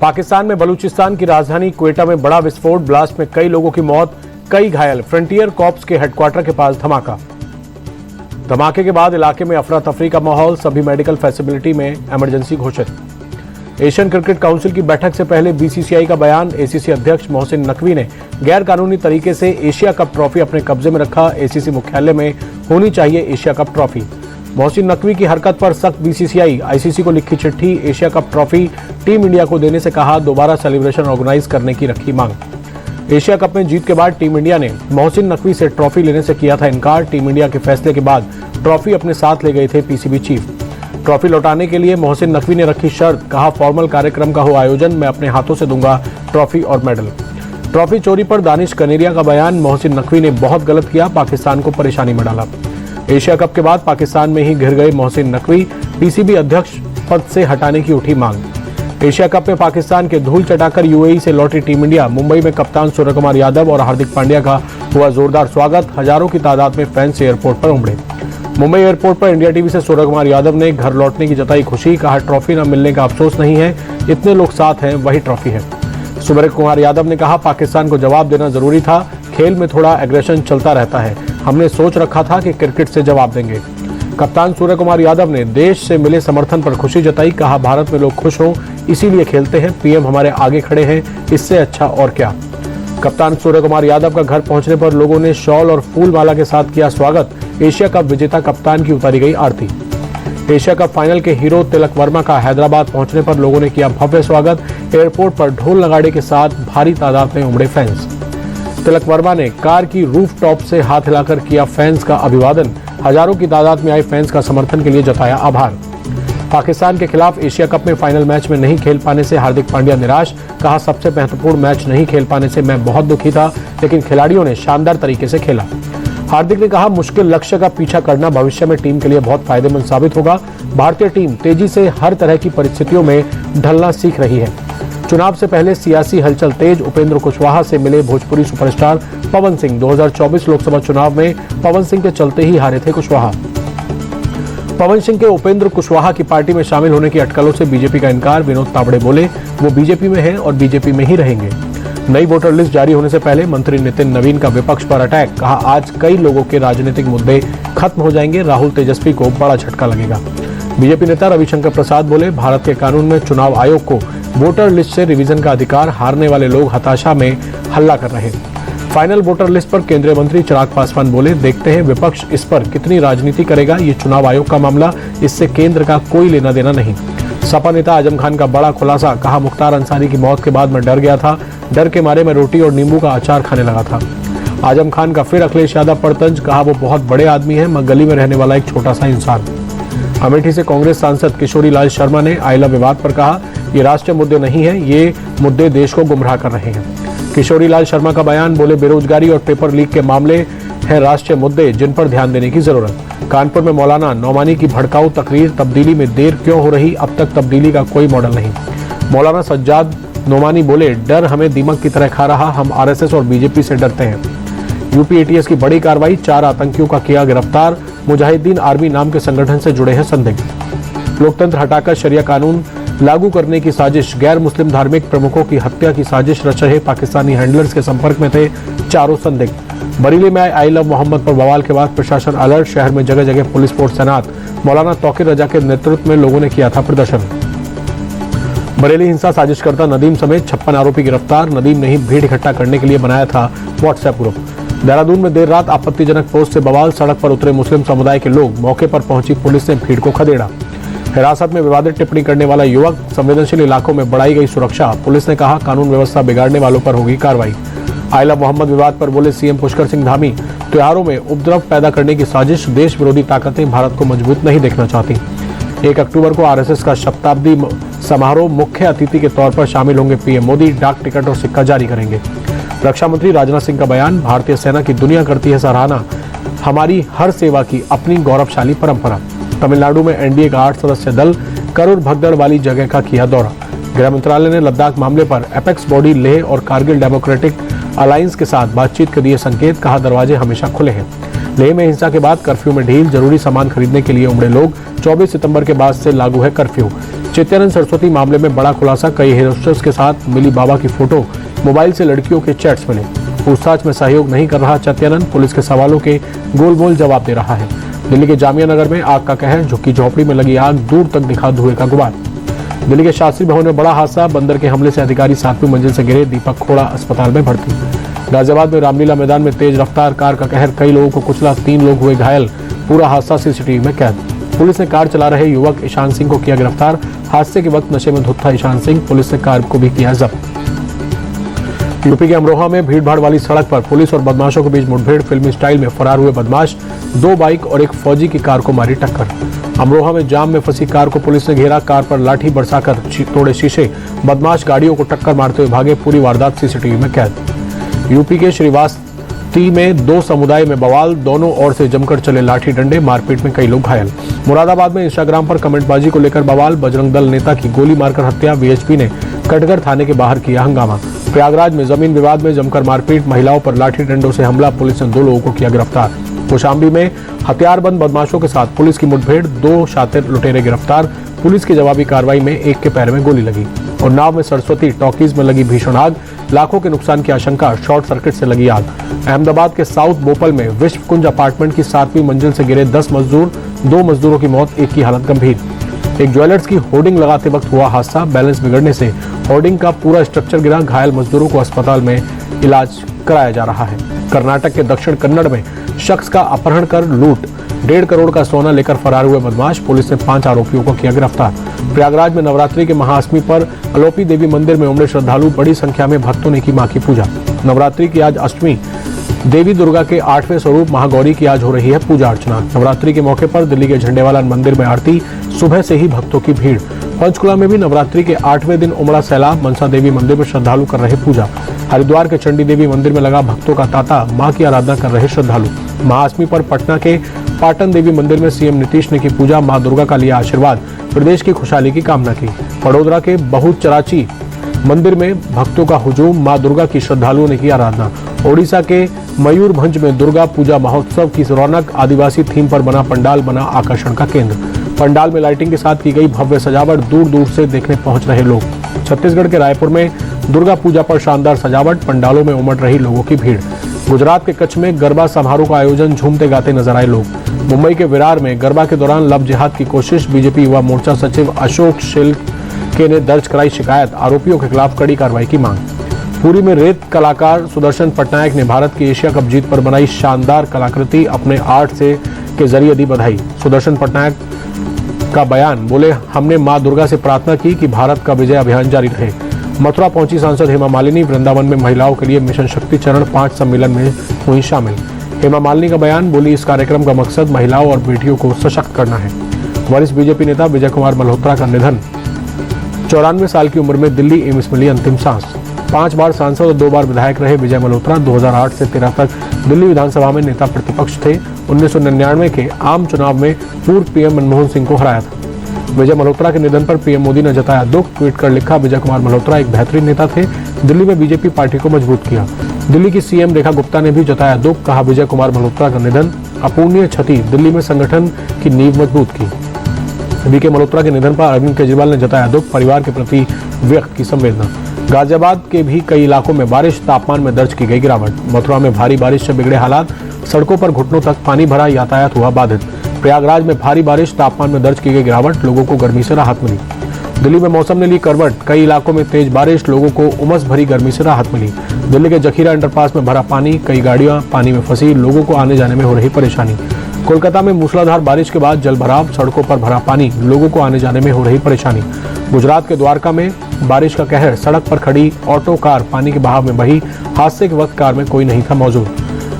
पाकिस्तान में बलूचिस्तान की राजधानी क्वेटा में बड़ा विस्फोट, ब्लास्ट में कई लोगों की मौत, कई घायल। फ्रंटियर कॉर्प्स के हेडक्वार्टर के पास धमाका। धमाके के बाद इलाके में अफरा तफरी का माहौल, सभी मेडिकल फैसिलिटी में इमरजेंसी घोषित। एशियन क्रिकेट काउंसिल की बैठक से पहले बीसीसीआई का बयान, एसीसी अध्यक्ष मोहसिन नकवी ने गैर कानूनी तरीके से एशिया कप ट्रॉफी अपने कब्जे में रखा। एसीसी मुख्यालय में होनी चाहिए Asia cup trophy. Mohsin Naqvi की हरकत पर सख्त बीसीसीआई, आईसीसी को लिखी चिट्ठी, Asia cup trophy team India को देने से कहा, दोबारा सेलिब्रेशन ऑर्गेनाइज करने की रखी मांग। एशिया कप में जीत के बाद टीम इंडिया ने मोहसिन नकवी से ट्रॉफी लेने से किया था इनकार। टीम इंडिया के फैसले के बाद ट्रॉफी अपने साथ ले गए थे पीसीबी चीफ। ट्रॉफी लौटाने के लिए मोहसिन नकवी ने रखी शर्त, कहा फॉर्मल कार्यक्रम का हो आयोजन, मैं अपने हाथों से दूंगा ट्रॉफी और मेडल। ट्रॉफी चोरी पर दानिश कनेरिया का बयान, मोहसिन नकवी ने बहुत गलत किया, पाकिस्तान को परेशानी में डाला। एशिया कप के बाद पाकिस्तान में ही घिर गए मोहसिन नकवी, पीसीबी अध्यक्ष पद से हटाने की उठी मांग। एशिया कप में पाकिस्तान के धूल चटाकर यूएई से लौटी टीम इंडिया, मुंबई में कप्तान सूर्यकुमार यादव और हार्दिक पांड्या का हुआ जोरदार स्वागत, हजारों की तादाद में फैंस एयरपोर्ट पर उमड़े। मुंबई एयरपोर्ट पर इंडिया टीवी से सूर्यकुमार यादव ने घर लौटने की जताई खुशी, कहा ट्रॉफी न मिलने का अफसोस नहीं है, इतने लोग साथ हैं वही ट्रॉफी है। सूर्यकुमार यादव ने कहा पाकिस्तान को जवाब देना जरूरी था, खेल में थोड़ा एग्रेशन चलता रहता है, हमने सोच रखा था कि क्रिकेट से जवाब देंगे। कप्तान सूर्यकुमार यादव ने देश से मिले समर्थन पर खुशी जताई, कहा भारत में लोग खुश हों इसीलिए खेलते हैं, पीएम हमारे आगे खड़े हैं, इससे अच्छा और क्या। कप्तान सूर्यकुमार यादव का घर पहुंचने पर लोगों ने शॉल और फूल माला के साथ किया स्वागत। एशिया कप विजेता कप्तान की उतारी गई आरती। एशिया कप फाइनल के हीरो तिलक वर्मा का हैदराबाद पहुंचने पर लोगों ने किया भव्य स्वागत। एयरपोर्ट पर ढोल नगाड़े के साथ भारी तादाद में उमड़े फैंस। तिलक वर्मा ने कार की रूफ टॉप से हाथ हिलाकर किया फैंस का अभिवादन। हजारों की तादाद में आए फैंस का समर्थन के लिए जताया आभार। पाकिस्तान के खिलाफ एशिया कप में फाइनल मैच में नहीं खेल पाने से हार्दिक पांड्या निराश, कहा सबसे महत्वपूर्ण मैच नहीं खेल पाने से मैं बहुत दुखी था, लेकिन खिलाड़ियों ने शानदार तरीके से खेला। हार्दिक ने कहा मुश्किल लक्ष्य का पीछा करना भविष्य में टीम के लिए बहुत फायदेमंद साबित होगा। भारतीय टीम तेजी से हर तरह की परिस्थितियों में ढलना सीख रही है। चुनाव से पहले सियासी हलचल तेज, उपेंद्र कुशवाहा से मिले भोजपुरी सुपरस्टार पवन सिंह। 2024 लोकसभा चुनाव में पवन सिंह के चलते ही हारे थे कुशवाहा। पवन सिंह के उपेंद्र कुशवाहा की पार्टी में शामिल होने की अटकलों से बीजेपी का इनकार। विनोद तावड़े बोले वो बीजेपी में हैं और बीजेपी में ही रहेंगे। नई वोटर लिस्ट जारी होने से पहले मंत्री नितिन नवीन का विपक्ष पर अटैक, कहा आज कई लोगों के राजनीतिक मुद्दे खत्म हो जाएंगे, राहुल तेजस्वी को बड़ा झटका लगेगा। बीजेपी नेता रविशंकर प्रसाद बोले भारत के कानून में चुनाव आयोग को वोटर लिस्ट से रिवीजन का अधिकार, हारने वाले लोग हताशा में हल्ला कर रहे। फाइनल वोटर लिस्ट पर केंद्रीय मंत्री चिराग पासवान बोले देखते हैं विपक्ष इस पर कितनी राजनीति करेगा, ये चुनाव आयोग का मामला, इससे केंद्र का कोई लेना देना नहीं। सपा नेता आजम खान का बड़ा खुलासा, कहा मुख्तार अंसारी की मौत के बाद मैं डर गया था, डर के मारे मैं रोटी और नींबू का अचार खाने लगा था। आजम खान का फिर अखिलेश यादव पर तंज, कहा वो बहुत बड़े आदमी है, मैं गली में रहने वाला एक छोटा सा इंसान। अमेठी से कांग्रेस सांसद किशोरी लाल शर्मा ने आइला विवाद पर कहा ये राष्ट्रीय मुद्दे नहीं है, ये मुद्दे देश को गुमराह कर रहे हैं। किशोरी लाल शर्मा का बयान, बोले बेरोजगारी और पेपर लीक के मामले हैं राष्ट्रीय मुद्दे जिन पर ध्यान देने की जरूरत। कानपुर में मौलाना नौमानी की भड़काऊ तकरीर, तब्दीली में देर क्यों हो रही, अब तक तब्दीली का कोई मॉडल नहीं। मौलाना सज्जाद नौमानी बोले डर हमें दीमक की तरह खा रहा, हम आरएसएस और बीजेपी से डरते हैं। यूपी एटीएस की बड़ी कार्रवाई, 4 आतंकियों का किया गिरफ्तार, मुजाहिदीन आर्मी नाम के संगठन से जुड़े हैं संदिग्ध। लोकतंत्र हटाकर शरिया कानून लागू करने की साजिश, गैर मुस्लिम धार्मिक प्रमुखों की हत्या की साजिश रच रहे पाकिस्तानी हैंडलर्स के संपर्क में थे 4 संदिग्ध। बरेली में आई लव मोहम्मद पर बवाल के बाद प्रशासन अलर्ट, शहर में जगह जगह पुलिस फोर्स तैनात। मौलाना तौकीर रजा के नेतृत्व में लोगों ने किया था प्रदर्शन। बरेली हिंसा साजिशकर्ता नदीम समेत 56 आरोपी गिरफ्तार। नदीम ने ही भीड़ इकट्ठा करने के लिए बनाया था व्हाट्सएप ग्रुप। देहरादून में देर रात आपत्तिजनक पोस्ट से बवाल, सड़क पर उतरे मुस्लिम समुदाय के लोग, मौके पर पहुंची पुलिस ने भीड़ को खदेड़ा। हिरासत में विवादित टिप्पणी करने वाला युवक, संवेदनशील इलाकों में बढ़ाई गई सुरक्षा, पुलिस ने कहा कानून व्यवस्था बिगाड़ने वालों पर होगी कार्रवाई। आइला मोहम्मद विवाद पर बोले सीएम पुष्कर सिंह धामी, त्योहारों में उपद्रव पैदा करने की साजिश, देश विरोधी ताकतें भारत को मजबूत नहीं देखना चाहती। 1 अक्टूबर को आरएसएस का शताब्दी समारोह, मुख्य अतिथि के तौर पर शामिल होंगे पीएम मोदी, डाक टिकट और सिक्का जारी करेंगे। रक्षा मंत्री राजनाथ सिंह का बयान, भारतीय सेना की दुनिया करती है सराहना, हमारी हर सेवा की अपनी गौरवशाली परंपरा। तमिलनाडु में एनडीए का 8 सदस्य दल करूर भगदड़ वाली जगह का किया दौरा। गृह मंत्रालय ने लद्दाख मामले पर एपेक्स बॉडी लेह और कारगिल डेमोक्रेटिक अलायंस के साथ बातचीत के दिए संकेत, कहा दरवाजे हमेशा खुले हैं। लेह में हिंसा के बाद कर्फ्यू में ढील, जरूरी सामान खरीदने के लिए उमड़े लोग। 24 सितंबर के बाद से लागू है कर्फ्यू। चैत्यानंद सरस्वती मामले में बड़ा खुलासा, कई हेयर होस्टेस के साथ मिली बाबा की फोटो, मोबाइल से लड़कियों के चैट्स मिले। पूछताछ में सहयोग नहीं कर रहा चैत्यानंद, पुलिस के सवालों के गोल गोल जवाब दे रहा है। दिल्ली के जामिया नगर में आग का कहर, झुग्गी झोपड़ी में लगी आग, दूर तक दिखा धुएं का गुबार। दिल्ली के शास्त्री भवन में बड़ा हादसा, बंदर के हमले से अधिकारी 7वीं मंजिल से गिरे, दीपक खोड़ा अस्पताल में भर्ती। गाजियाबाद में रामलीला मैदान में तेज रफ्तार कार का कहर, कई लोगों को कुचला, 3 लोग हुए घायल, पूरा हादसा सीसीटीवी में कैद। पुलिस ने कार चला रहे युवक ईशान सिंह को किया गिरफ्तार, हादसे के वक्त नशे में धुत था ईशान सिंह, पुलिस ने कार को भी किया जब्त। यूपी के अमरोहा में भीड़भाड़ वाली सड़क पर पुलिस और बदमाशों के बीच मुठभेड़, फिल्मी स्टाइल में फरार हुए बदमाश, 2 बाइक और एक फौजी की कार को मारी टक्कर। अमरोहा में जाम में फंसी कार को पुलिस ने घेरा, कार पर लाठी बरसाकर तोड़े शीशे, बदमाश गाड़ियों को टक्कर मारते हुए भागे, पूरी वारदात सीसीटीवी में कैद। यूपी के श्रीवास्ती में 2 समुदाय में बवाल, दोनों ओर से जमकर चले लाठी डंडे, मारपीट में कई लोग घायल। मुरादाबाद में इंस्टाग्राम पर कमेंटबाजी को लेकर बवाल, बजरंग दल नेता की गोली मारकर हत्या, वीएचपी ने कटघर थाने के बाहर किया हंगामा। प्रयागराज में जमीन विवाद में जमकर मारपीट, महिलाओं पर लाठी डंडों से हमला, पुलिस ने 2 लोगों को किया गिरफ्तार। कौशाम्बी में हथियारबंद बदमाशों के साथ पुलिस की मुठभेड़, 2 शातिर लुटेरे गिरफ्तार, पुलिस की जवाबी कार्रवाई में एक के पैर में गोली लगी। और नाव में सरस्वती टॉकीज में लगी भीषण आग, लाखों के नुकसान की आशंका, शॉर्ट सर्किट से लगी आग। अहमदाबाद के साउथ बोपल में विश्व कुंज अपार्टमेंट की 7वीं मंजिल से गिरे 10 मजदूर, 2 मजदूरों की मौत, एक की हालत गंभीर। एक ज्वेलर्स की होर्डिंग लगाते वक्त हुआ हादसा, बैलेंस बिगड़ने से होर्डिंग का पूरा स्ट्रक्चर गिरा, घायल मजदूरों को अस्पताल में इलाज कराया जा रहा है। कर्नाटक के दक्षिण कन्नड़ में शख्स का अपहरण कर लूट, 1.5 करोड़ का सोना लेकर फरार हुए बदमाश, पुलिस ने 5 आरोपियों को किया गिरफ्तार। प्रयागराज में नवरात्रि के महाअष्टमी पर अलोपी देवी मंदिर में उमड़े श्रद्धालु, बड़ी संख्या में भक्तों ने की मां की पूजा। नवरात्रि की आज अष्टमी, देवी दुर्गा के 8वें स्वरूप महागौरी की आज हो रही है पूजा अर्चना। नवरात्रि के मौके पर दिल्ली के झंडेवाला मंदिर में आरती, सुबह से ही भक्तों की भीड़। पंचकुला में भी नवरात्रि के 8वें दिन उमड़ा सैलाब, मनसा देवी मंदिर में श्रद्धालु कर रहे पूजा। हरिद्वार के चंडी देवी मंदिर में लगा भक्तों का तांता, मां की आराधना कर रहे श्रद्धालु। महाअष्टमी पर पटना के पाटन देवी मंदिर में सीएम नीतीश ने की पूजा, मां दुर्गा का लिया आशीर्वाद, प्रदेश की खुशहाली की कामना की। वडोदरा के बहुचराची मंदिर में भक्तों का हुजूम, मां दुर्गा की श्रद्धालुओं ने की आराधना। ओडिशा के मयूरभंज में दुर्गा पूजा महोत्सव की रौनक, आदिवासी थीम पर बना पंडाल बना आकर्षण का केंद्र। पंडाल में लाइटिंग के साथ की गई भव्य सजावट, दूर दूर से देखने पहुंच रहे लोग। छत्तीसगढ़ के रायपुर में दुर्गा पूजा पर शानदार सजावट, पंडालों में उमड़ रही लोगों की भीड़। गुजरात के कच्छ में गरबा समारोह का आयोजन, झूमते गाते नजर आए लोग। मुंबई के विरार में गरबा के दौरान लव जिहाद की कोशिश, बीजेपी युवा मोर्चा सचिव अशोक शिल्के ने दर्ज कराई शिकायत, आरोपियों के खिलाफ कड़ी कार्रवाई की मांग। पुरी में रेत कलाकार सुदर्शन पटनायक ने भारत की एशिया कप जीत पर बनाई शानदार कलाकृति, अपने आर्ट से के जरिए दी बधाई। सुदर्शन पटनायक का बयान, बोले हमने मां दुर्गा से प्रार्थना की कि भारत का विजय अभियान जारी रहे। मथुरा पहुंची सांसद हेमा मालिनी, वृंदावन में महिलाओं के लिए मिशन शक्ति चरण 5 सम्मेलन में हुई शामिल। हेमा मालिनी का बयान, बोली इस कार्यक्रम का मकसद महिलाओं और बेटियों को सशक्त करना है। वरिष्ठ बीजेपी नेता विजय कुमार मल्होत्रा का निधन, 94 साल की उम्र में दिल्ली एम्स मिली अंतिम सांस। 5 बार सांसद और 2 बार विधायक रहे विजय मल्होत्रा, 2008 से 13 तक दिल्ली विधानसभा में नेता प्रतिपक्ष थे। 1999 के आम चुनाव में पूर्व पीएम मनमोहन सिंह को हराया था। विजय मल्होत्रा के निधन पर पीएम मोदी ने जताया दुख, ट्वीट कर लिखा, विजय कुमार मल्होत्रा एक बेहतरीन नेता थे, दिल्ली में बीजेपी पार्टी को मजबूत किया। दिल्ली की सीएम रेखा गुप्ता ने भी जताया दुख, कहा विजय कुमार मल्होत्रा का निधन अपूर्णीय क्षति, दिल्ली में संगठन की नींव मजबूत की। वीके मल्होत्रा के निधन पर अरविंद केजरीवाल ने जताया दुख, परिवार के प्रति व्यक्त की संवेदना। गाजियाबाद के भी कई इलाकों में बारिश, तापमान में दर्ज की गई गिरावट। मथुरा में भारी बारिश से बिगड़े हालात, सड़कों पर घुटनों तक पानी भरा, यातायात हुआ बाधित। प्रयागराज में भारी बारिश, तापमान में दर्ज की गई गिरावट, लोगों को गर्मी से राहत मिली। दिल्ली में मौसम ने ली करवट, कई इलाकों में तेज बारिश, लोगों को उमस भरी गर्मी से राहत मिली। दिल्ली के जखीरा अंडरपास में भरा पानी, कई गाड़ियां पानी में फंसी, लोगों को आने जाने में हो रही परेशानी। कोलकाता में मूसलाधार बारिश के बाद जल भराव, सड़कों पर भरा पानी, लोगों को आने जाने में हो रही परेशानी। गुजरात के द्वारका में बारिश का कहर, सड़क पर खड़ी ऑटो कार पानी के बहाव में बही, हादसे के वक्त कार में कोई नहीं था मौजूद।